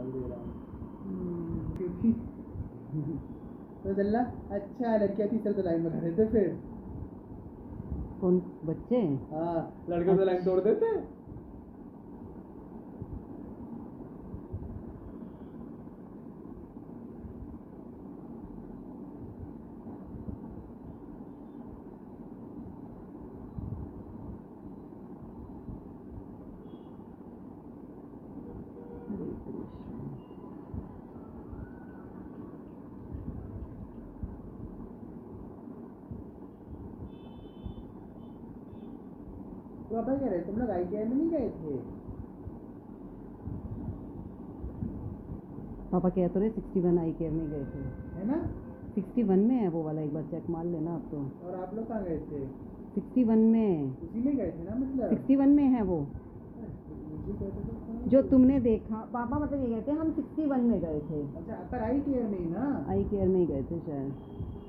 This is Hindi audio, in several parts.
दिखाई दे रहा हूँ क्योंकि तो चल अच्छा लड़कियाँ तीसरे तो लाइन में खड़े थे फिर कौन बच्चे? हाँ लड़के तो लाइन तोड़ देते। तो पापा कह रहे तुम लोग IKEA में नहीं गए थे? पापा कह तो रहे 61 IKEA में गए थे, है ना? 61 में है वो वाला, एक बार चेक मार लेना आप तो। और आप लोग कहाँ गए थे? 61 में, उसी में गए थे ना मतलब? 61 में है वो मुझे कहते तो जो तुमने देखा। पापा मतलब ये कहते हैं हम 61 में गए थे। अच्छा पर IKEA में ही ना? IKEA में ही गए थे शायद।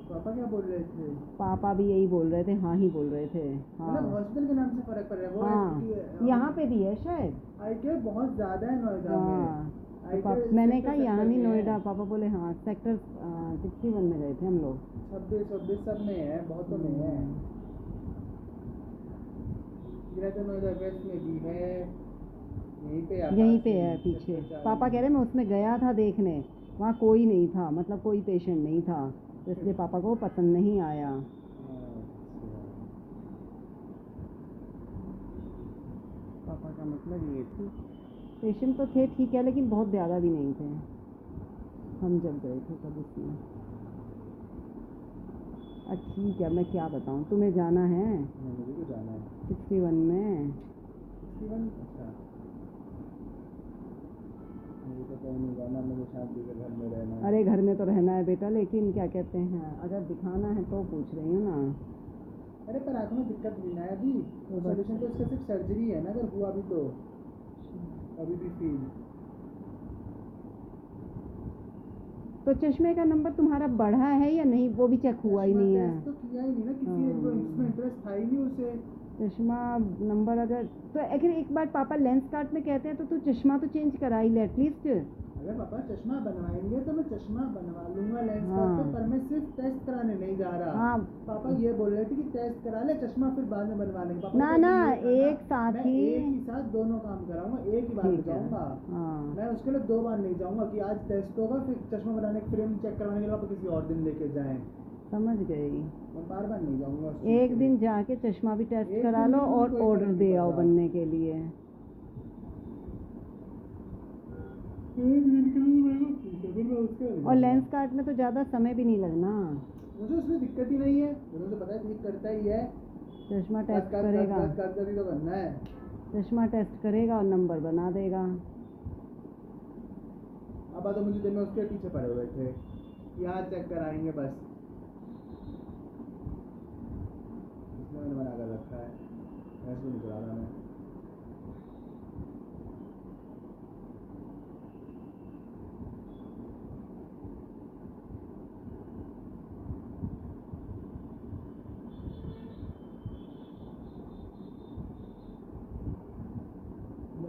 पापा क्या बोल रहे थे? पापा भी यही बोल रहे थे, हाँ ही बोल रहे थे। हाँ मतलब हॉस्पिटल के नाम से फर्क पड़ रहा है वो हाँ, यहाँ पे भी है शायद। IKEA बहुत ज्यादा है नोएडा में। हाँ तो मैंने कहा यहाँ नहीं नोएडा, पापा बोले हाँ सेक्टर 61 में गए थे हम लोग। 26 सब में है, बहुतों में है। ग्रेटर नोएडा वेस्ट में भी है, यहीं पे है पीछे। पापा कह रहे मैं उसमें गया था देखने, वहाँ कोई नहीं था, मतलब कोई पेशेंट नहीं था, तो इसलिए पापा को पसंद नहीं आया। पापा का मतलब ये थी, पेशेंट तो थे ठीक है लेकिन बहुत ज़्यादा भी नहीं थे हम जब गए थे तब उसमें। ठीक है, मैं क्या बताऊँ, तुम्हें जाना है? मुझे तो जाना है 61 में। 61? अच्छा मुझे तो कहीं नहीं जाना, मुझे शादी के घर में रहना है। अरे घर में तो रहना है बेटा, लेकिन क्या कहते हैं अगर दिखाना है तो पूछ रही हूँ ना। अरे पर आँखों में दिक्कत नहीं ना है अभी, तो सोल्यूशन तो इसका सिर्फ सर्जरी है ना, अगर हुआ भी तो अभी भी फील। तो चश्मे का नंबर तुम्हारा बढ़ा है या नहीं, वो भी चेक हुआ ही नहीं है? तो किया ही नहीं ना किसी ने, तो इसमें इंटरेस्ट था ही नहीं उसे। चश्मा नंबर अगर तो अगर एक बार पापा लेंस कार्ट में कहते हैं तो तू चश्मा तो चेंज करा ही ले एटलीस्ट। अगर पापा चश्मा बनवाएंगे तो मैं चश्मा बनवा लूंगा लेंस कार्ट पे, पर मैं सिर्फ टेस्ट कराने नहीं जा रहा। हाँ पापा ये बोल रहे थे कि टेस्ट करा ले, चश्मा फिर बाद में बनवा लेंगे। पापा ना ना एक साथ ही, एक ही साथ दोनों काम कराऊंगा, एक ही बार जाऊंगा। मैं उसके लिए 2 बार नहीं जाऊंगा कि आज टेस्ट होगा फिर चश्मा बनाने के फ्रेम चेक करवाने के लिए पापा किसी और दिन लेके जाएं। समझ गई। मैं बार बार नहीं जाऊंगा। एक दिन जाके चश्मा भी टेस्ट करा लो और ऑर्डर दे आओ बनने के लिए। और लेंस कार्ट में तो ज़्यादा समय भी नहीं लगना, मुझे उसमें दिक्कत ही नहीं है, मुझे तो पता है ठीक करता ही है। चश्मा टेस्ट करेगा, तो करना है, चश्मा टेस्ट करेगा और नंबर बना देगा। अब तो मुझे दिन में उसके पीछे पड़े हुए थे, यहाँ चेक कराएंगे बस, इसमें मैंने बना कर रखा है, ऐसे नहीं करा रहा मैं।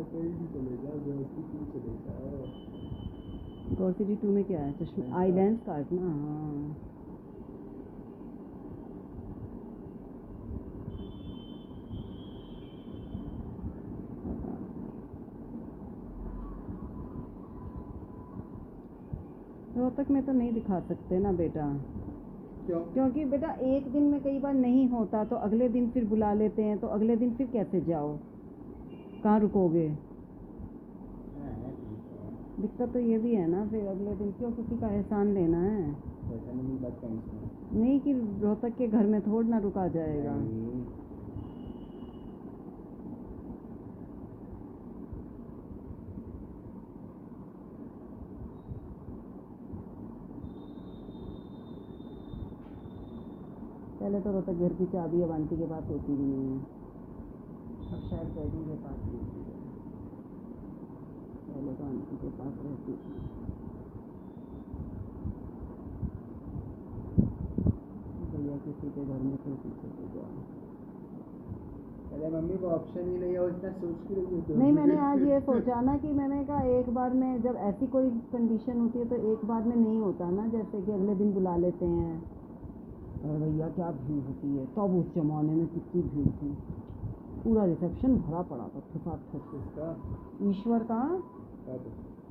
कहीं भी चले जाओ, चले जाओ। गौर 2 में क्या है? चश्मे आई लेंस कार्ट ना। हाँ रोहतक में तो नहीं दिखा सकते ना बेटा। क्यों? क्योंकि बेटा एक दिन में कई बार नहीं होता तो अगले दिन फिर बुला लेते हैं, तो अगले दिन फिर कैसे जाओ, कहाँ रुकोगे? दिक्कत तो ये भी है ना, फिर अगले दिन क्यों किसी का एहसान लेना है? नहीं कि रोहतक के घर में थोड़ा ना रुका जाएगा। पहले तो रोहतक घर की चाबी अब आंटी के पास होती भी नहीं है, अब शायद डैडी के पास भी होती है, पहले तो आंटी के पास रहती थी। भैया किसी के घर में फिर पीछे से जाओ, अरे मम्मी वो ऑप्शन ही नहीं है, वो इतना सोच के रही है। नहीं, मैंने आज ये सोचा ना कि मैंने कहा एक बार में जब ऐसी कोई कंडीशन होती है तो एक बार में नहीं होता ना, जैसे कि अगले दिन बुला लेते हैं। और भैया क्या भीड़ होती है, तब उस जमाने में कितनी भीड़ थी, पूरा रिसेप्शन भरा पड़ा था ठुसाठुस। किसका? ईश्वर का।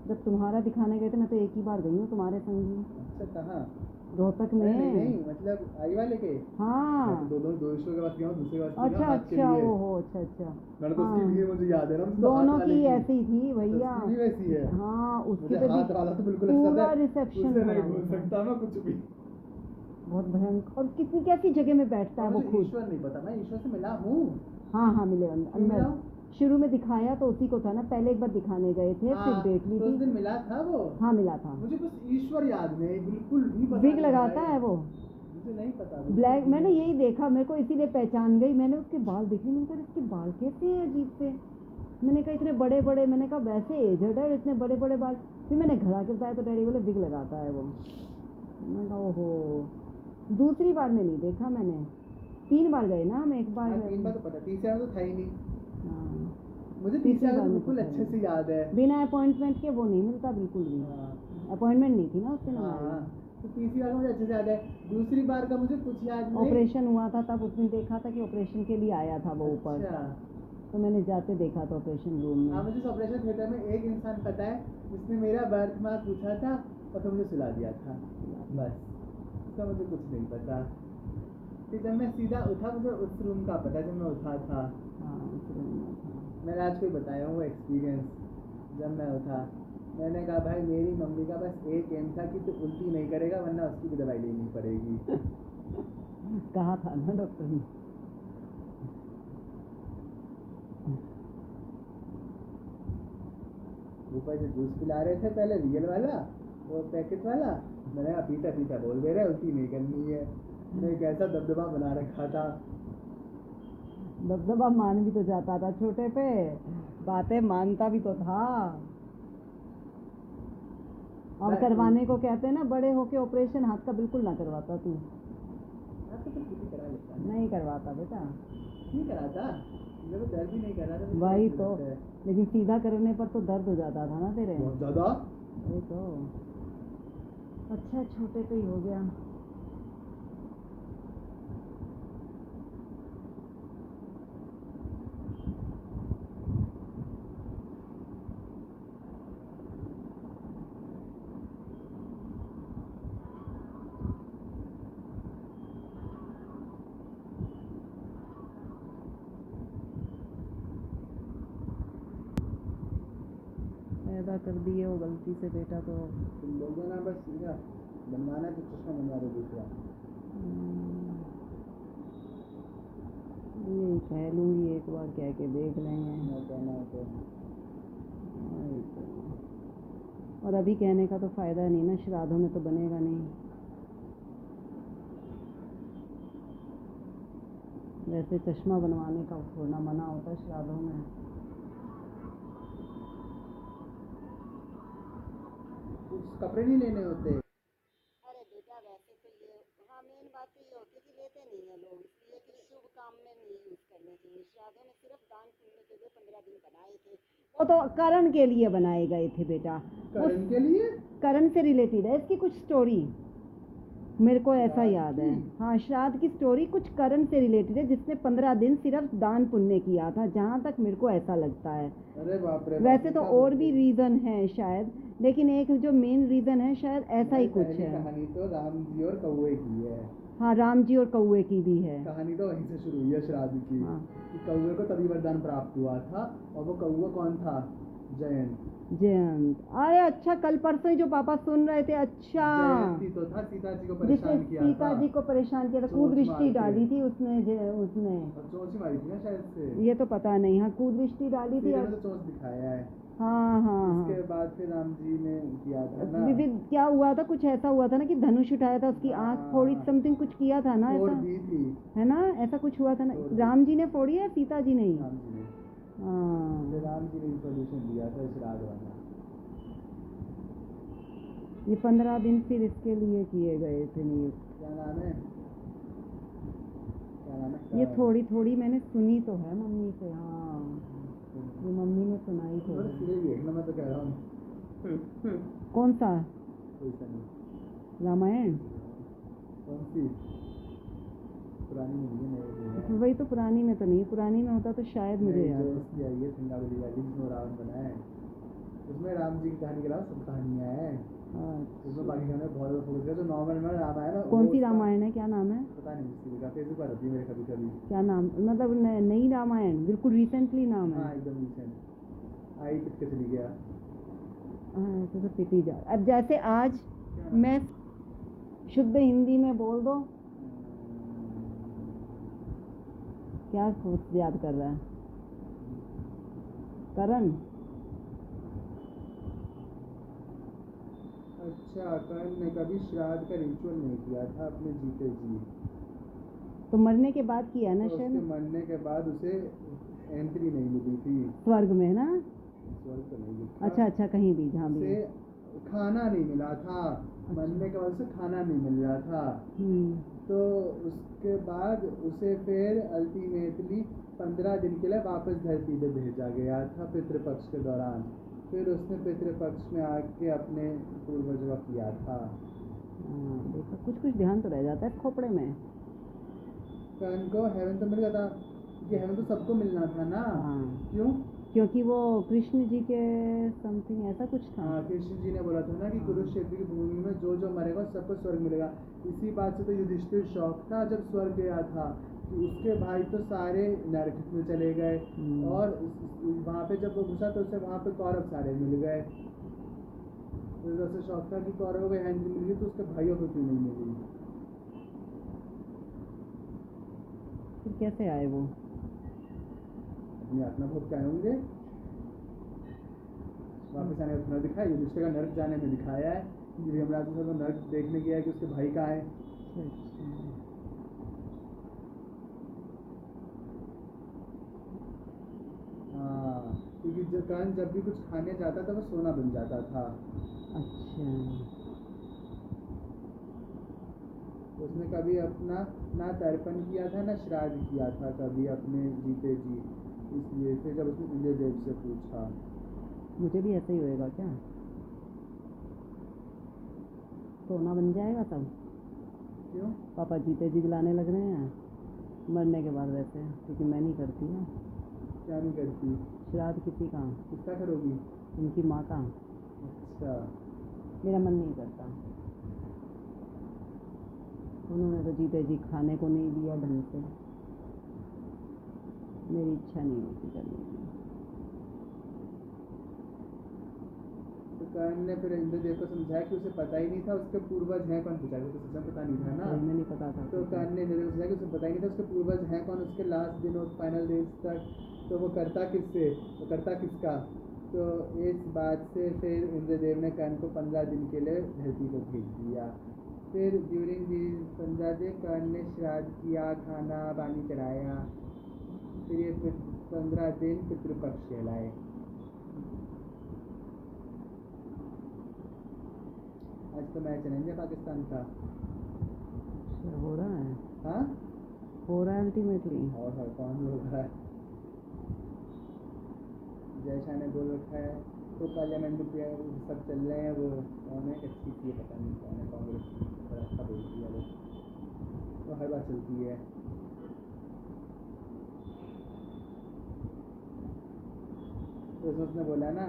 जब तुम्हारा दिखाने गए थे, मैं तो एक ही बार गई हूँ तुम्हारे संग ही। अच्छा, कहाँ? रोहतक में। नहीं मतलब आई वाले के। हाँ। मैं तो दो ईश्वर के पास गया हूँ, दूसरे के पास गया अच्छा हूँ, हाथ के अच्छा, लिए। ओहो, अच्छा अच्छा। मैंने तो उसकी भी मुझे याद है ना, उसमें दोनों हाथ वाले की ऐसी थी भैया। उसकी भी वैसी है। हाँ, उसके मुझे पे हाथ भी वाला तो बिल्कुल ऐसा पूरा था, रिसेप्शन उससे भरा नहीं हुआ भूल था। सकता मैं कुछ भी। बहुत भयंकर, और कितनी कैसी जगह में बैठता है वो मुझे खुद। ईश्वर नहीं पता, मैं ईश्वर से मिला हूँ। हाँ हाँ, मिले क्यों अंदर। मिला हूँ? शुरू में दिखाया तो उसी को था ना, पहले एक बार दिखाने गए थे, फिर डेट ली तो उस दिन थी। मिला था वो। हाँ, मिला था। मुझे बस ईश्वर याद नहीं, बिल्कुल भी पता विग नहीं लगाता है वो, मुझे नहीं पता। ब्लैक। मैंने यही देखा, मेरे को इसीलिए पहचान गई। मैंने उसके बाल देखे, मैंने कहा इसके बाल कैसे हैं अजीब से। मैंने कहा इतने बड़े बड़े, मैंने कहा वैसे एजड है, इतने बड़े बड़े बाल। फिर मैंने घर आके बताया तो डैडी बोले विग लगाता है वो। मैंने कहा ओहो। दूसरी बार में नहीं देखा मैंने, 3 बार गए ना हम, एक बार। 3 बार तो पता, तीसरी बार तो था ही नहीं। हाँ, मुझे तीसरी बार बिल्कुल अच्छे से याद है। बिना अपॉइंटमेंट के वो नहीं मिलता बिल्कुल भी। अपॉइंटमेंट नहीं थी ना उसके हाँ, तो तीसरी बार मुझे अच्छे से याद है। दूसरी बार का मुझे कुछ याद नहीं। ऑपरेशन हुआ था तब उसने देखा था कि ऑपरेशन के लिए आया था वो ऊपर। अच्छा। तो मैंने जाते देखा था ऑपरेशन रूम में। हाँ, मुझे इस ऑपरेशन थिएटर में एक इंसान पता है जिसने मेरा बर्थ मार्क पूछा था और फिर मुझे सुला दिया था, बस। इसका मुझे कुछ नहीं पता। फिर जब मैं सीधा उठा, मुझे उस रूम का पता जब मैं उठा था। हाँ, उस रूम में था। मैंने आज कोई बताया हूँ वो एक्सपीरियंस। जब मैं उठा, मैंने कहा भाई मेरी मम्मी का बस एक एम था कि तू उल्टी नहीं करेगा, वरना उसकी भी दवाई लेनी पड़ेगी। कहा था ना डॉक्टर ने। ऊपर से जूस पिला रहे थे पहले, रियल वाला, वो पैकेट वाला। मैंने कहा पीता पीता बोल दे रहे उल्टी नहीं करनी है। मैं कैसा दबदबा बना रखा था। दबदबा मान भी तो जाता था छोटे पे, बातें मानता भी तो था। अब करवाने को कहते हैं ना, बड़े होके ऑपरेशन हाथ का बिल्कुल ना करवाता तू। तो फिर किसी करा लेता नहीं करवाता बेटा, नहीं कराता, जब दर्द भी नहीं कर रहा था। वही तो। लेकिन सीधा करने पर तो दर्द हो जाता था ना तेरे। बहुत ज्यादा। वही तो। अच्छा, छोटे पे ही हो गया। पैदा कर दिए वो गलती से बेटा, तो तुम बोल दो ना बस, बनवाना है तो चश्मा बनवा दो दूसरा। यही कह लूँगी, एक बार कह के देख लेंगे। कहना है तो। और अभी कहने का तो फ़ायदा नहीं ना, श्राद्धों में तो बनेगा नहीं। वैसे चश्मा बनवाने का थोड़ा मना होता है श्राद्धों में। कुछ कपड़े नहीं लेने होते। अरे बेटा, वैसे तो ये, हाँ, मेन बात तो ये होती है कि लेते नहीं है लोग, इसलिए कि शुभ काम में नहीं यूज करने चाहिए। श्राद्धों में सिर्फ दान पुण्य के लिए 15 दिन बनाए थे, वो तो करण के लिए बनाए गए थे बेटा। करण के लिए? करण से रिलेटेड है इसकी कुछ स्टोरी, मेरे को ऐसा याद है। हाँ, श्राद्ध की स्टोरी कुछ करण से रिलेटेड है, जिसने 15 दिन सिर्फ दान पुण्य किया था, जहाँ तक मेरे को ऐसा लगता है। अरे बाप रे। वैसे तो और भी रीज़न है शायद, लेकिन एक जो मेन रीज़न है शायद ऐसा ही कुछ है। कहानी तो राम जी और कौवे की है। हाँ, राम जी और कौवे की भी है। कहानी तो वहीं से शुरू हुई है श्राद्ध की। हाँ। कि कौवे को तभी वरदान प्राप्त हुआ था, और वो कौवा कौन था? जयंत। अरे अच्छा, कल परसों ही जो पापा सुन रहे थे। अच्छा, जयंती तो था, सीता जी को परेशान किया था। सीता जी को परेशान किया था, कुदृष्टि डाली थी उसने। और चोंच मारी थी ना शायद से। ये तो पता नहीं। हाँ, कुदृष्टि डाली थी। तो चोंच दिखाया है। हाँ हाँ उसके बाद फिर राम जी ने किया था ना। विविध क्या हुआ था, कुछ ऐसा हुआ था ना कि धनुष उठाया था, उसकी आँख फोड़ी, समथिंग कुछ किया था ना, फोड़ ऐसा दी थी, है ना, ऐसा कुछ हुआ था ना। राम जी ने फोड़ी है, सीता जी नहीं? राम जी ने। हाँ, राम जी ने सोल्यूशन दिया था श्राद्ध वाला। ये 15 दिन फिर इसके लिए किए गए थे नियुक्त। क्या नाम है? क्या नाम है? ये थोड़ी थोड़ी मैंने सुनी तो है मम्मी से, हाँ ये मम्मी ने सुनाई तो बस है। सीधे देखना, मैं तो कह रहा हूँ। कौन सा? कोई सा नहीं। रामायण? कौन सी? पुरानी मूवी है, नई तो है। वही तो, पुरानी में तो नहीं, पुरानी में होता तो शायद मुझे नहीं, याद जो है। उसकी आई है सिंगावली वाली, जिसमें रावण बना है, उसमें राम जी की कहानी के अलावा सब कहानियाँ हैं। उसमें बाकी कहानियाँ बहुत ज़्यादा फोकस किया, जो नॉर्मल में रामायण है कौन वो सी उसका- रामायण है, क्या नाम है? पता नहीं, किसी का फेसबुक पर होती है मेरे कभी कभी। क्या नाम, मतलब नई रामायण, बिल्कुल रिसेंटली नाम है? हाँ एकदम रिसेंट आई, पिट के चली गया। हाँ ऐसे तो पिटी जा। अब जैसे आज मैं शुद्ध हिंदी में बोल दो, क्या याद कर रहा है? करण? अच्छा, कर्ण ने कभी श्राद्ध का रिचुअल नहीं किया था अपने जीते जी। तो मरने के बाद किया ना तो उसके शायद, मरने के बाद उसे एंट्री नहीं मिली थी स्वर्ग में ना? स्वर्ग तो नहीं लिखा। अच्छा अच्छा, कहीं भी, जहाँ भी। उसे खाना नहीं मिला था, मरने के बाद उसे खाना नहीं मिल रहा था। तो उसके बाद उसे फिर अल्टीमेटली 15 दिन के लिए वापस धरती पे भेजा गया था पितृपक्ष के दौरान। फिर उसने पितृपक्ष में आके अपने पूर्वज का किया था। देखो कुछ कुछ ध्यान तो रह जाता है खोपड़े में। कर्ण को हेवन तो मिल गया था, क्योंकि हेवन तो सबको मिलना था ना। हाँ। क्यों? क्योंकि वो कृष्ण जी के समथिंग ऐसा कुछ था। हाँ, कृष्ण जी ने बोला था ना कि कुरुक्षेत्र की भूमि में जो जो मरेगा सबको स्वर्ग मिलेगा। इसी बात से तो युधिष्ठिर शौक था जब स्वर्ग गया था, कि उसके भाई तो सारे नरक में चले गए, और वहाँ पे जब वो घुसा तो उसे वहाँ पे कौरव सारे मिल गए। तो उसे शौक था कि कौरवों को एंट्री मिल गई तो उसके भाइयों को क्यों नहीं मिली। फिर कैसे आए वो? अपनी आत्मा भोग के आए होंगे, वापस आने का दिखाया, युधिष्ठिर का नरक जाने में दिखाया है। यमराज ने नरक देखने गया है कि उसके भाई कहाँ है। हाँ, क्योंकि कर्ण जब भी कुछ खाने जाता था वो सोना बन जाता था। अच्छा। उसने कभी अपना ना तर्पण किया था ना श्राद्ध किया था कभी अपने जीते जी। इसलिए फिर जब उसने इंद्रदेव से पूछा, मुझे भी ऐसा ही होएगा क्या? सोना बन जाएगा तब? क्यों? पापा जीते जी दिलाने लग रहे हैं मरने के बाद वैसे, क्योंकि मैं नहीं करती ना। क्या नहीं करती? श्राद्ध किसी का? किसका करोगी? उनकी माँ का। अच्छा। मेरा मन नहीं करता, उन्होंने तो जीते जी खाने को नहीं दिया ढंग से, मेरी इच्छा नहीं होती करने की। तो कर्ण ने फिर इंद्रदेव को समझाया कि उसे पता ही नहीं था उसके पूर्वज हैं कौन। पूछा तो सच में पता नहीं था ना, मुझे नहीं पता था। तो कर्ण ने इंद्रदेव को समझाया कि उसे पता ही नहीं था उसके पूर्वज हैं कौन उसके लास्ट दिन और फाइनल डेज तक। तो वो करता किससे, वो करता किसका। तो इस बात से फिर इंद्रदेव ने कर्ण को 15 दिन के लिए धरती को भेज दिया। फिर ड्यूरिंग दी 15 दिन कर्ण ने श्राद्ध किया, खाना पानी चढ़ाया। फिर ये 15 दिन पितृपक्ष कहलाए। आज तो मैच है इंडिया पाकिस्तान का। हो रहा है? हाँ हो रहा है अल्टीमेटली। और कौन लोग रहा है? जयशाह ने गोल रखा है, तो पार्लियामेंट में सब चल रहे हैं। वो कौन है, अच्छी थी पता नहीं कौन है, कांग्रेस बड़ा अच्छा बोलती है वो, तो हर बार चलती है। तो उसने बोला ना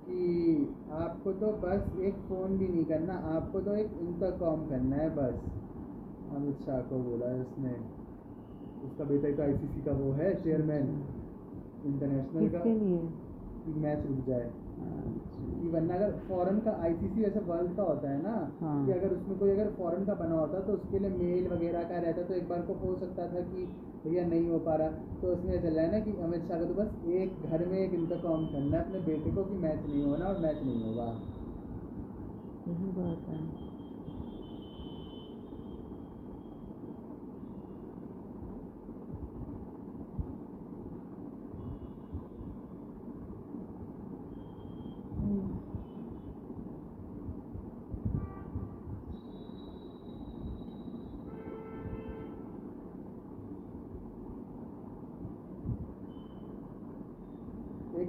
कि आपको तो बस एक फ़ोन भी नहीं करना, आपको तो एक इंटरकॉम करना है बस। अमित शाह को बोला है उसने। उसका बेटा तो आईसीसी का वो है चेयरमैन इंटरनेशनल का, किसके लिए? कि मैच रुक जाए। कि वरना अगर फॉरेन का आईसीसी वैसे वर्ल्ड का होता है ना, हाँ। कि अगर उसमें कोई अगर फॉरेन का बना होता तो उसके लिए मेल वगैरह का रहता, तो एक बार को हो सकता था कि भैया नहीं हो पा रहा। तो उसमें चला है ना कि अमित शाह को तो बस एक घर में एक इंतरकॉम करना है अपने बेटे को कि मैच नहीं होना और मैच नहीं होगा। यही बात है।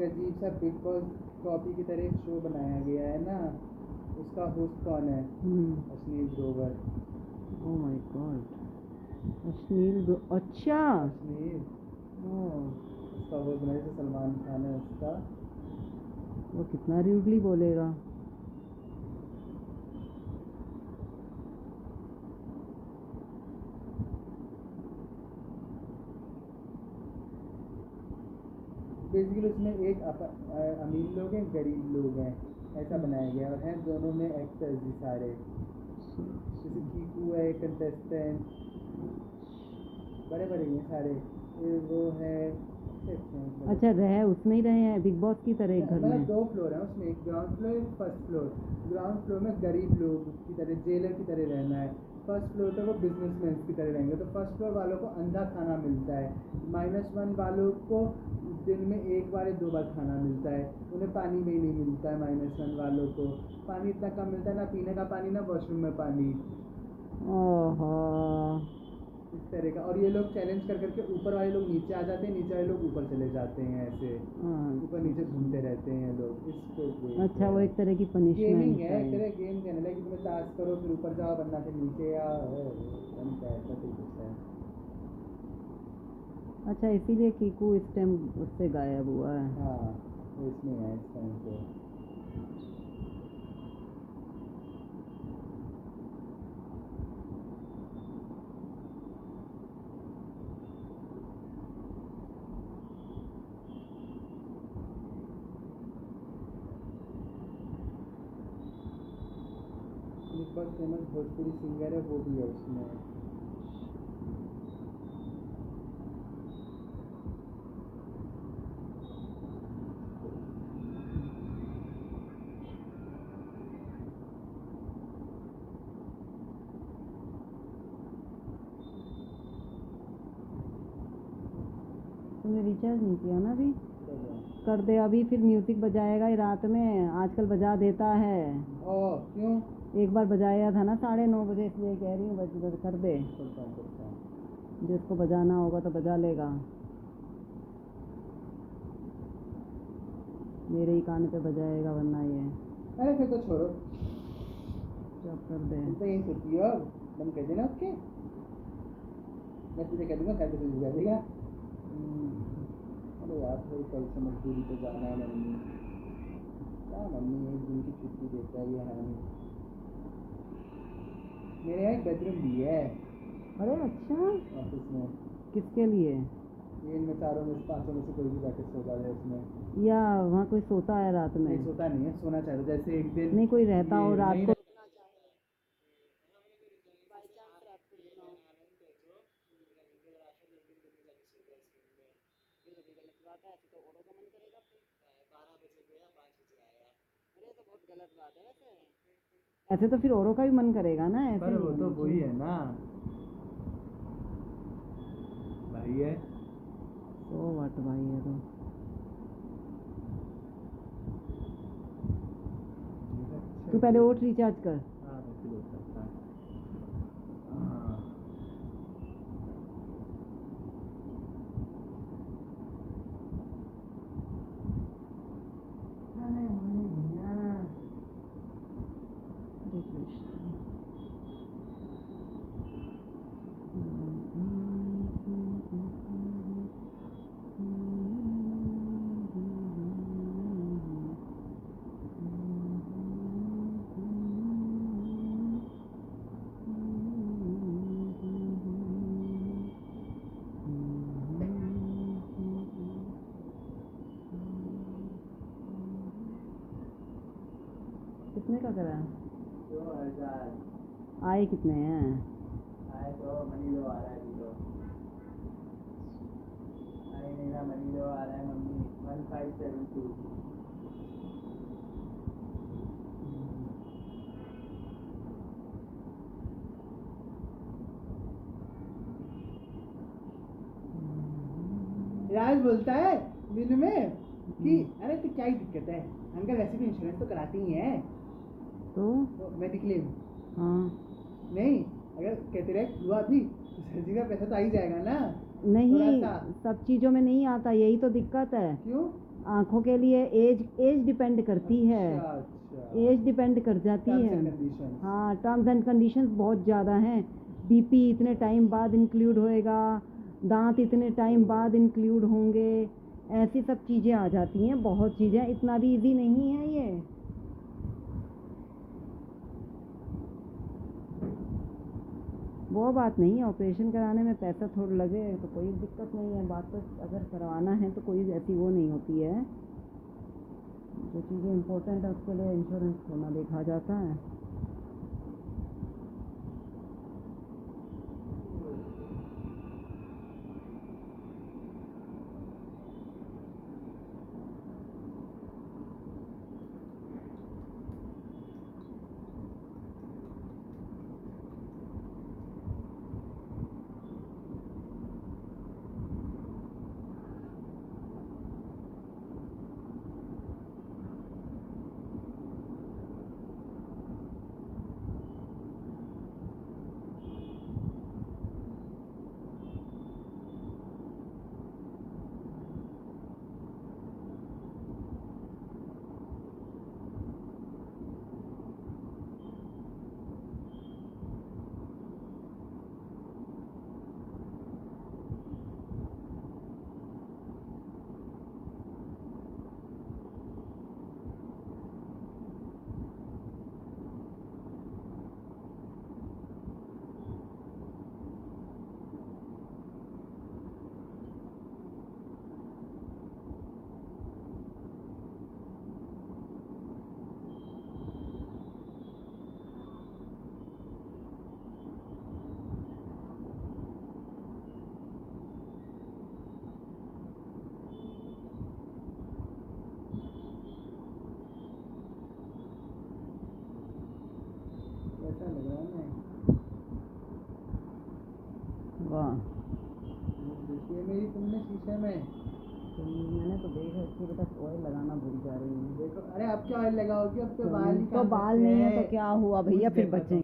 एक अजीब सा बिग बॉस कॉपी की तरह एक शो बनाया गया है ना, उसका होस्ट कौन है? Ashneel Grover. Oh my God, अच्छा अश्नील, ओह, उसका होस्ट बनाया, जैसे सलमान खान है उसका। वो कितना रूडली बोलेगा। बेसिकली उसमें एक अमीर लोग हैं, गरीब लोग हैं, ऐसा बनाया गया है। और हैं दोनों में एक्टर्स भी सारे, जैसे कीकू है कंटेस्टेंट, बड़े बड़े हैं सारे। फिर वो है अच्छे अच्छे हैं मतलब। अच्छा, रहे उसमें ही रहे हैं बिग बॉस की तरह एक घर मतलब में। 2 फ्लोर है उसमें, एक ग्राउंड फ्लोर एक फर्स्ट फ्लोर। ग्राउंड फ्लोर में गरीब लोग की तरह, जेलर की तरह रहना है। फर्स्ट फ्लोर पे वो बिजनेसमैन की तरह रहेंगे। तो फर्स्ट फ्लोर वालों को अंधा खाना मिलता है, -1 वालों को दिन में 1 बार या 2 बार खाना मिलता है। उन्हें पानी भी नहीं मिलता है, -1 वालों को पानी इतना कम मिलता है, ना पीने का पानी ना वॉशरूम में पानी, ओहो, इस तरह का। और ये लोग चैलेंज कर करके ऊपर वाले लोग नीचे आ जाते हैं, नीचे वाले लोग ऊपर चले जाते हैं, ऐसे ऊपर नीचे घूमते रहते हैं लोग। इसको अच्छा, वो एक तरह की गेमिंग पनिशमेंट है, एक तरह गेम कहने लगे कि तुम्हें टास्क करो फिर ऊपर जाओ, वरना फिर नीचे आओ, ऐसा कुछ है। अच्छा, इसीलिए कीकू इस टाइम उससे गायब हुआ है। हाँ, वो इसमें है इस टाइम पे। एक बहुत फेमस भोजपुरी सिंगर है, वो भी है उसमें। तुमने रिचार्ज नहीं किया ना अभी? कर दे अभी, फिर म्यूजिक बजाएगा ही रात में, आजकल बजा देता है। ओह, क्यों? एक बार बजाया था ना 9:30 बजे, इसलिए कह रही हूँ बज कर दे। करता हूँ। जिसको बजाना होगा तो बजा लेगा, मेरे ही कान पे बजाएगा, वरना ये अरे फिर तो छोड़ो, चुप कर दे। तुम तो यही सोची हो, बंद कर देना उसके। मैं तुझे कह दूँगा, शायद तुझे बुझा देगा। अरे यार, थोड़ी कल से मजदूरी पे जाना है मम्मी। क्या मम्मी 1 दिन की छुट्टी देता है, ये है नहीं। मेरे यहाँ एक बेडरूम भी है अरे अच्छा, ऑफिस में। किसके लिए? ये इनमें 4 में से 5 में से कोई भी जाके सो जाए उसमें। या वहाँ कोई सोता है रात में? नहीं, सोता नहीं है, सोना चाहिए। जैसे एक दिन नहीं, कोई रहता हो रात नहीं को। ऐसे तो फिर औरों का भी मन करेगा ना, ऐसे पर वो नहीं तो होना वही चाहिए। है ना भाई है। तो वट भाई है तो। तू पहले वोट रिचार्ज कर। हाँ, मैं भी बोल सकता हूँ। हाँ। हरे कृष्ण। कितने का करा? 2000 आए कितने हैं? आए तो मनी लो आ रहा है किलो। आए नहीं ना, मनी लो आ रहा है मम्मी, 1572। राज बोलता है दिन में कि अरे तो क्या ही दिक्कत है अंकल, वैसे भी इंश्योरेंस तो कराती ही है, तो मेडिक्लेम। हाँ, नहीं, अगर कहते रहे हुआ भी तो सर्जरी का पैसा तो आ ही जाएगा ना। थोड़ा नहीं सा। सब चीज़ों में नहीं आता, यही तो दिक्कत है। क्यों? आंखों के लिए एज डिपेंड करती है, अच्छा एज डिपेंड कर जाती Terms है। and conditions. हाँ, टर्म्स एंड कंडीशंस बहुत ज़्यादा हैं। बीपी इतने टाइम बाद इंक्लूड होएगा, दांत इतने टाइम बाद इंक्लूड होंगे, ऐसी सब चीज़ें आ जाती हैं, बहुत चीज़ें, इतना भी इजी नहीं है ये। वो बात नहीं है, ऑपरेशन कराने में पैसा थोड़ा लगे तो कोई दिक्कत नहीं है, बात तो अगर करवाना है तो कोई ऐसी वो नहीं होती है। जो चीज़ें इम्पोर्टेंट है उसके लिए इंश्योरेंस होना देखा जाता है। कैसा लग रहा है? वाह, देखिए मेरी तुमने शीशे में, मैंने तो देखा, इसकी बेटा ऑयल लगाना भूल जा रही है। देखो अरे अब क्या ऑयल लगाओगी, अब तो बाल ही तो कहाँ बाल बचे नहीं है हैं? तो क्या हुआ भैया, कुछ फिर देखो बचेंगे।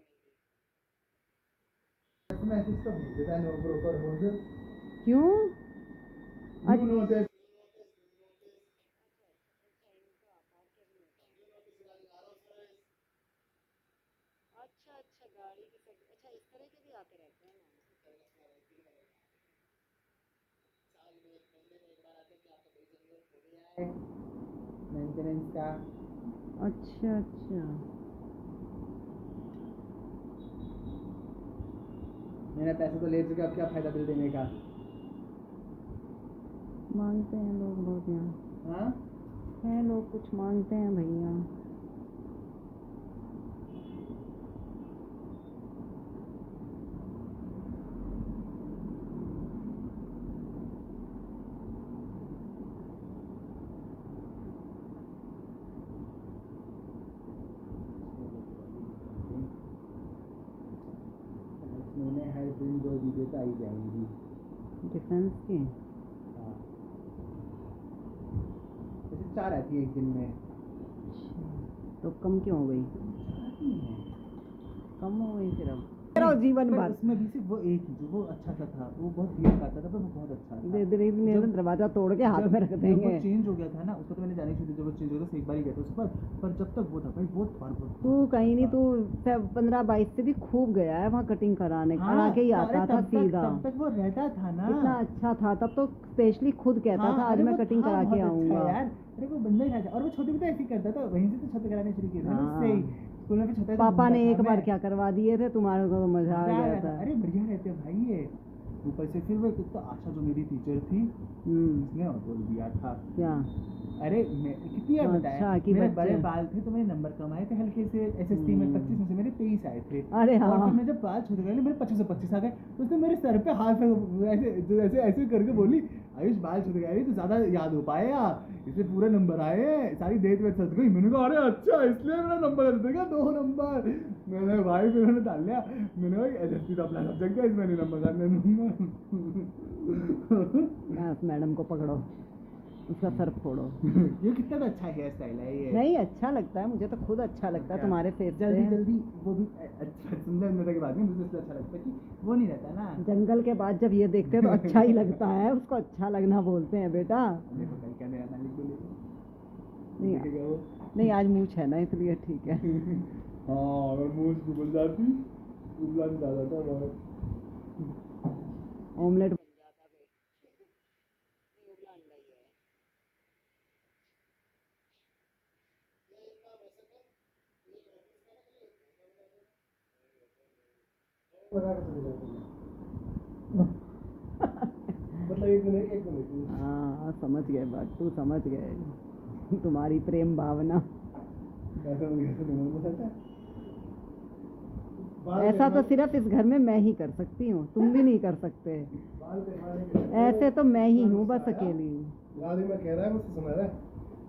मैसेज तो भेज देता है, नो ब्रोकर हो गए। क्यों? You know that. अच्छा अच्छा, गाड़ी की सर्विस, अच्छा इस तरह के भी आते रहते हैं। मेंटेनेंस का अच्छा अच्छा, मैंने पैसे तो ले चुके, अब क्या फायदा बिल देने का? मांगते हैं लोग बहुत यहाँ, हाँ है लोग कुछ मांगते हैं भैया। मैंने हर दिन 2 वीडियो तो आई जाएंगी। डिफेंस की हाँ जैसे 4 आती है एक दिन में। तो कम क्यों हो गई? आती है। कम हो गई फिर अब तेरा जीवन पर भर। उसमें भी सिर्फ वो एक ही जो वो अच्छा सा था, वो बहुत भीड़ का आता था, पर वो बहुत अच्छा था। दे दे जब- दरवाजा तोड़ के हाथ जब- में रख जब देंगे। वो चेंज हो गया था ना, उसको तो मैंने जाने छुट्टी, जब वो चेंज हो गया था एक बार ही गया था उस पर जब तक वो था भाई बहुत बार तू कहीं नहीं, तू 15-22 से भी खूब गया है वहाँ कटिंग कराने, करा के ही आता था सीधा। तब तक वो रहता था ना, इतना अच्छा था तब तो स्पेशली खुद कहता हाँ, था आज अरे मैं वो कटिंग था करा के बहुत अच्छा आऊंगा। यार। अरे वो बंदा ही था, और वो छोटी भी तो ऐसे ही करता था, वहीं से तो छत कराने शुरू किए थे ना हाँ। उससे ही। स्कूल में भी छोटा सा पापा घूमता ने था एक बार मैं। क्या करवा दिए थे, तुम्हारे को तो मजा आ गया था। अरे बढ़िया रहते भाई ये। ऊपर से फिर वो कितना आशा जो मेरी टीचर थी, उसने और बोल दिया था क्या? अरे मैं कितनी बार बताया, अच्छा, कि मेरे बच्चे- बड़े बाल थे तो मेरे नंबर कम आए थे हल्के से, एसएसटी में 25 में से मेरे 23 आए थे। अरे हाँ। और फिर मैं जब बाल छोटे गए मेरे 25 से 25 आ गए, तो उसने मेरे सर पे हाथ ऐसे ऐसे ऐसे करके बोली, आयुष बाल छोटे गए तो ज्यादा याद हो पाएगा, इसलिए पूरे नंबर आए, सारी डेट में सच गई। मैंने कहा अरे अच्छा इसलिए मेरा नंबर दे देगा 2 नंबर। मैंने भाई फिर मैंने डाल लिया, मैंने भाई एसएसटी तो अपना सब्जेक्ट है, इसमें नहीं नंबर करने दूंगा। उस मैडम को पकड़ो, उसका सर फोड़ो। ये कितना अच्छा हेयर स्टाइल है ये। नहीं अच्छा लगता है, मुझे तो खुद अच्छा लगता है तुम्हारे फेस पे। जल्दी जल्दी वो भी अच्छा सुंदर नजर की बात नहीं, मुझे इसलिए अच्छा लगता है कि वो नहीं रहता ना। जंगल के बाद जब ये देखते हैं तो अच्छा ही लगता है, उसको अच्छा लगना बोलते हैं बेटा। देखो कल क्या नया मालिक बोले। नहीं दिखेगा वो। नहीं, आज मूछ है ना इसलिए ठीक है। हाँ, अगर मूछ डूबल जाती उबला नहीं जा जाता बहुत। ऑमलेट बन जाता फिर। नहीं, उबला अंडा ही है। लगा के चले जाते हैं। मतलब एक मिनट हाँ समझ गए बात, तू समझ गए तुम्हारी प्रेम भावना। ऐसा नहीं होता। ऐसा तो सिर्फ इस घर में मैं ही कर सकती हूँ, तुम भी नहीं कर सकते। बाल कटवाने के ऐसे तो मैं ही हूँ बस अकेली। गाड़ी में कह रहा है, मुझसे सुना रहा है,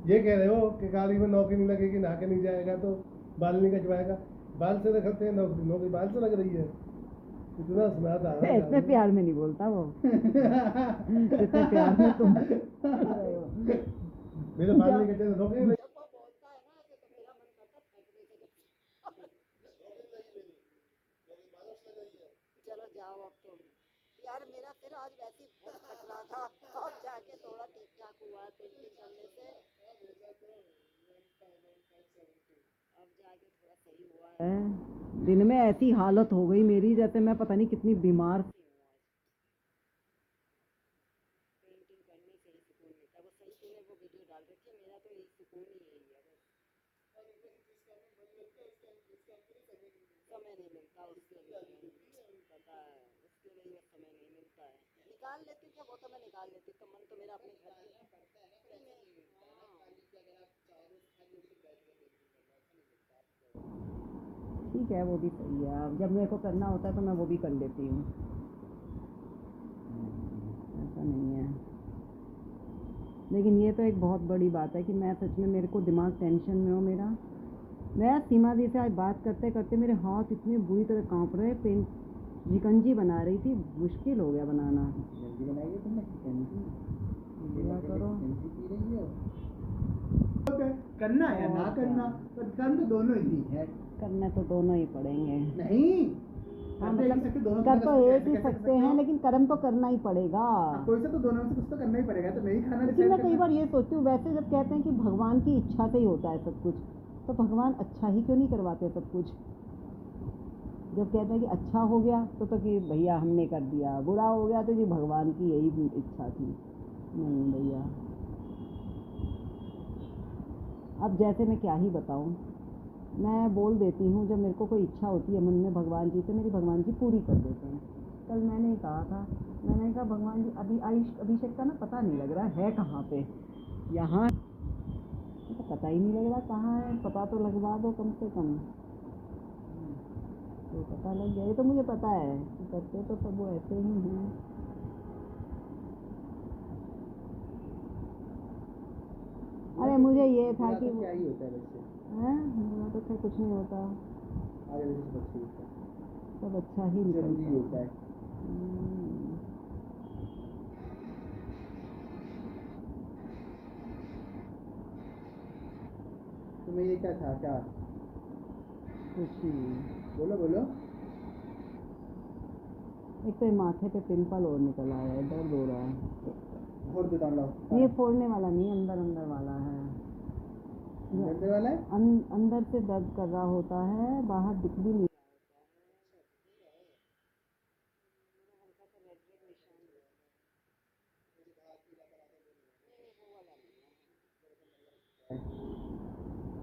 ये कह रहे हो कि गाड़ी में नौकरी नहीं लगेगी, नहा के नहीं जाएगा तो बाल नहीं कटवाएगा। बाल से रखते हैं, नौकरी बाल से लग रही है। इतना सुना था इतने प्यार में नहीं बोलता वो जितने प्यार में तुम रहे हो। मेरे बाल नहीं कटे तो नौकरी नहीं। चलो जाओ अब तुम। यार मेरा फिर आज वैसे ही बहुत खतरा था, अब जाके थोड़ा ठीक ठाक हुआ पेंटिंग करने से। अब जाके थोड़ा सही हुआ है। दिन में ऐसी हालत हो गई मेरी जैसे मैं पता नहीं कितनी बीमार थी। पेंटिंग करने से ही सुकून मिलता है। वो सही तूने वो वीडियो डाल रखी है, मेरा तो यही सुकून ही यही है बस। समय नहीं मिलता उसके लिए, पता है उसके लिए बस समय नहीं मिलता है। निकाल लेती क्या, वो तो मैं निकाल लेती, तो मन तो मेरा अपने घर की ठीक है, वो भी सही है। अब जब मेरे को करना होता है तो मैं वो भी कर लेती हूँ, ऐसा नहीं है। लेकिन ये तो एक बहुत बड़ी बात है कि मैं सच में, मेरे को दिमाग टेंशन में हो मेरा। मैं सीमा दी से आज बात करते करते मेरे हाथ इतने बुरी तरह कांप रहे। पेन शिकंजी बना रही थी, मुश्किल हो गया बनाना। जल्दी बनाइए तुमने शिकंजी। क्या करो, शिकंजी पी रही हो। करना है ना करना, तो कर्म तो दोनों ही है। करने तो दोनों ही पड़ेंगे। नहीं, हाँ मतलब कर तो एक ही सकते हैं, लेकिन कर्म तो करना ही पड़ेगा। कोई से तो दोनों में से कुछ तो करना ही पड़ेगा। तो नहीं खाना, लेकिन मैं कई बार ये सोचती हूँ, वैसे जब कहते हैं कि भगवान की इच्छा से ही होता है सब कुछ, तो भगवान अच्छा ही क्यों नहीं करवाते सब कुछ। जब कहते हैं कि अच्छा हो गया तो कि भैया हमने कर दिया, बुरा हो गया तो जी भगवान की यही इच्छा थी। नहीं भैया, अब जैसे मैं क्या ही बताऊँ, मैं बोल देती हूँ जब मेरे को कोई इच्छा होती है मन में भगवान जी से, मेरी भगवान जी पूरी कर देते हैं। कल मैंने ही कहा था, मैंने कहा भगवान जी अभी अभिषेक का ना पता नहीं लग रहा है कहाँ पे, यहाँ तो पता ही नहीं लग रहा कहाँ है, पता तो लगवा दो कम से कम। तो पता लग गया, ये तो मुझे पता है, करते तो सब वो ऐसे ही हैं। अरे मुझे ये था कि क्या ही होता है वैसे, बुरा तो खैर कुछ नहीं होता, आगे वैसे सब अच्छा होता है, सब अच्छा ही जरूरी निकलता होता है। तुम्हें ये क्या था, क्या कुछ नहीं। बोलो बोलो। एक तो ये माथे पे पिंपल और निकल आया है, दर्द हो रहा है। फोड़ दो डाल लो। ये फोड़ने वाला नहीं, अंदर अंदर वाला है। अंदर वाला है? अंदर से दर्द कर रहा होता है, बाहर दिख भी नहीं।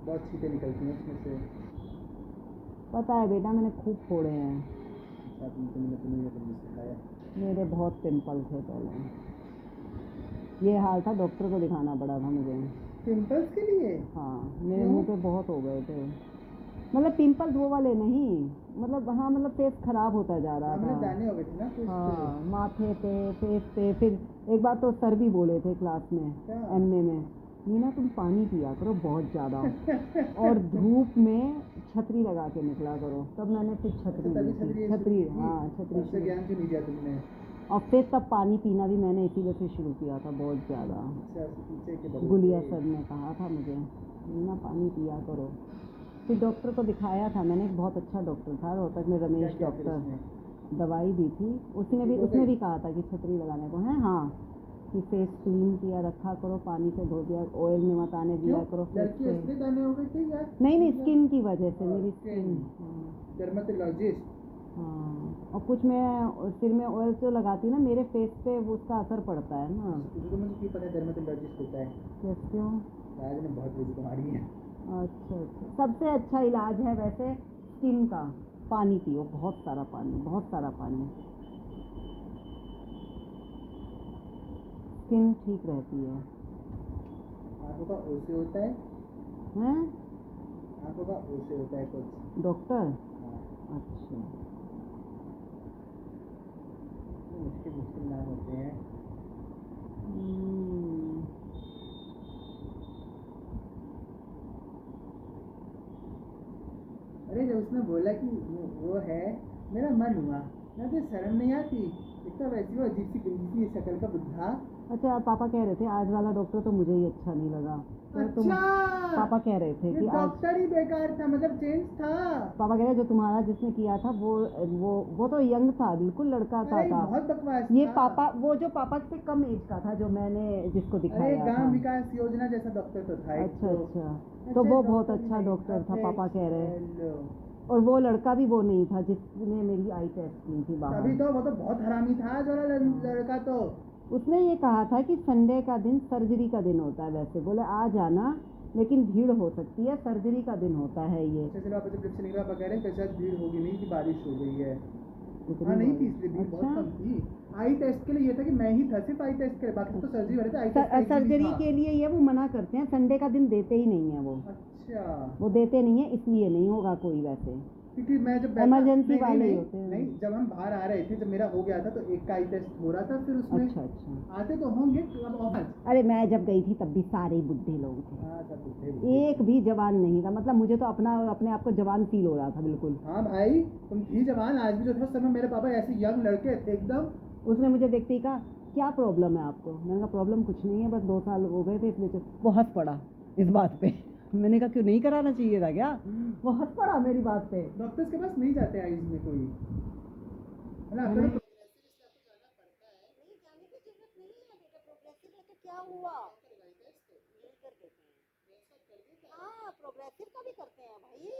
बहुत छींटे निकलती हैं उसमें से। पता है बेटा, मैंने खूब फोड़े हैं। अच्छा, तुमने कभी सिखाया? मेरे बहुत पिंपल थे पहले, ये हाल था, डॉक्टर को दिखाना पड़ा था मुझे। पिंपल्स के लिए? हाँ, मेरे मुंह पे बहुत हो गए थे। मतलब पिंपल्स वो वाले नहीं, मतलब हाँ, मतलब फेस खराब होता जा रहा था। दाने हो गए थे ना कुछ? हाँ, माथे पे, फेस पे। फिर एक बार तो सर भी बोले थे क्लास में, एमए में, नीना तुम पानी पिया करो बहुत ज़्यादा और धूप में छतरी लगा के निकला करो। तब मैंने फिर छतरी ली थी, छतरी, हाँ छतरी ज्ञान क्यों नहीं दिया तुमने? और फिर तब पानी पीना भी मैंने इसीलिए से शुरू किया था बहुत ज़्यादा। गुलिया सर ने कहा था मुझे, नीना पानी पिया करो। फिर डॉक्टर को दिखाया था मैंने, बहुत अच्छा डॉक्टर था रोहतक में, रमेश डॉक्टर, दवाई दी थी, उसने भी कहा था कि छतरी लगाने को है। हाँ, कि फेस क्लीन किया रखा करो, पानी से धो दिया, ऑयल में मत आने दिया करो फेस लड़की पे। इसलिए दाने हो गए थे यार? नहीं स्किन की वजह से मेरी Okay. स्किन। डर्मेटोलॉजिस्ट। हाँ, और कुछ मैं सिर में ऑयल जो लगाती ना मेरे फेस पे वो उसका असर पड़ता है ना। तुझे तो मुझे क्यों पता है डर्मेटोलॉजिस्ट होता है? क्यों? राज ने बहुत बड़ी बीमारी है। अच्छा, सबसे अच्छा इलाज है वैसे स्किन का, पानी पियो, बहुत सारा पानी, बहुत सारा पानी, स्किन ठीक रहती है। आंखों का ओसे होता है? हैं? आंखों का ओसे होता है कुछ। डॉक्टर? हाँ, अच्छा। मुश्किल नाम होते हैं। अरे जब उसने बोला कि वो है, मेरा मन हुआ, मैं तो शर्म नहीं आती, इतना वैसी वो अजीब सी गंदी सी शक्ल का बुद्धा। अच्छा, पापा कह रहे थे आज वाला डॉक्टर तो मुझे ही अच्छा नहीं लगा। तो पापा कह रहे थे ये कि आज डॉक्टर ही बेकार था, मतलब चेंज था। पापा कह रहे जो तुम्हारा जिसने किया था वो तो यंग था, बिल्कुल लड़का था। अरे बहुत बकवास ये था। पापा वो जो पापा से कम एज का था जो मैंने जिसको अरे दिखाया था। गांव विकास योजना जैसा डॉक्टर तो था एक अच्छा तो। अच्छा, तो वो बहुत अच्छा डॉक्टर था पापा कह रहे। और वो लड़का भी वो नहीं था जिसने मेरी आई टेस्ट की थी बाहर। तभी तो वो तो बहुत हरामी था जो लड़का तो। उसने ये कहा था कि संडे का दिन सर्जरी का दिन होता है, वैसे बोले आ जाना लेकिन भीड़ हो सकती है, सर्जरी का दिन होता है ये। अच्छा चलो आप जब से निकला पापा कह रहे हैं शायद भीड़ होगी नहीं कि बारिश हो गई है। इतनी हाँ नहीं बड़ी- थी इसलिए भीड़ बहुत अच्छा। कम थी। आई टेस्ट के लिए ये था कि मैं ही था सिर्फ आई टेस्ट के लिए, बाकी तो सर्जरी वाले थे। आई टेस्ट का एक भी सर्जरी था। के लिए ये वो मना करते हैं, संडे का दिन देते ही नहीं है वो। अच्छा, वो देते नहीं है इसलिए नहीं होगा कोई वैसे। क्योंकि मैं जब Emergency नहीं, वाले नहीं, होते हैं। नहीं, जब हम बाहर आ रहे थे, जब मेरा हो गया था तो एक का आई टेस्ट हो रहा था, फिर उसमें अच्छा अच्छा। आते तो होंगे अब ऑफर। अरे मैं जब गई थी तब भी सारे ही बुढ़े लोग थे, हाँ सब बुढ़े। एक भी जवान नहीं था। मतलब मुझे तो अपने आप को जवान फील हो रहा था बिल्कुल। हाँ भाई तुम थी जवान, आज भी जो था उस समय मेरे पापा ऐसे यंग लड़के थे एकदम। उसने मुझे देखते ही कहा क्या प्रॉब्लम है आपको? मैंने कहा प्रॉब्लम कुछ नहीं है, बस 2 साल हो गए थे इसलिए। वो हंस पड़ा इस बात पे। मैंने कहा क्यों नहीं कराना चाहिए था क्या? वो हंस पड़ा मेरी बात पे। डॉक्टर्स के पास नहीं जाते आईज में कोई, मतलब आपको नहीं जाना जाने की जरूरत नहीं है बेटा, प्रोग्रेसिव है तो क्या हुआ? यही कर देते हैं। हाँ प्रोग्रेसिव का भी करते हैं भाई।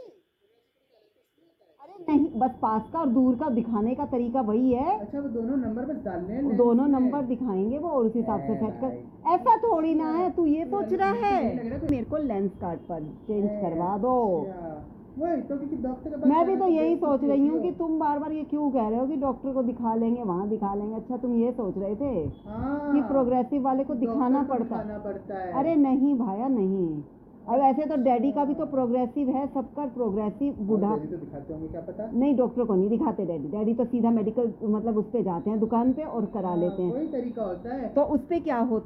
अरे नहीं, बस पास का और दूर का दिखाने का तरीका वही है। अच्छा वो दोनों नंबर बस डालने हैं वो लेंस दोनों में। नंबर दिखाएंगे वो और उस हिसाब से ए सेट कर। भाई। ऐसा थोड़ी ना है, तू ये ये सोच वाला रहा मुझे है नहीं लग रहा मेरे को लेंस कार्ड पर चेंज करवा दो। अच्छा, वही तो क्योंकि डॉक्टर के पास मैं भी जाना तो यही बेवकूफ़ी सोच रही हूँ होती कि हो। तुम बार बार ये क्यों कह रहे हो कि डॉक्टर को दिखा लेंगे वहाँ दिखा लेंगे। अच्छा तुम ये सोच रहे थे हाँ, कि प्रोग्रेसिव वाले को कि दिखाना डॉक्टर को पड़ता। दिखाना पड़ता है। अरे नहीं भाया नहीं। अब ऐसे तो डैडी का भी तो प्रोग्रेसिव है, सबका प्रोग्रेसिव बूढ़ा। डैडी तो दिखाते होंगे क्या पता। नहीं डॉक्टर को नहीं दिखाते डैडी तो सीधा मेडिकल मतलब उस पे जाते हैं दुकान पे और करा लेते हैं। वही तरीका होता है। तो उस पे क्या होता है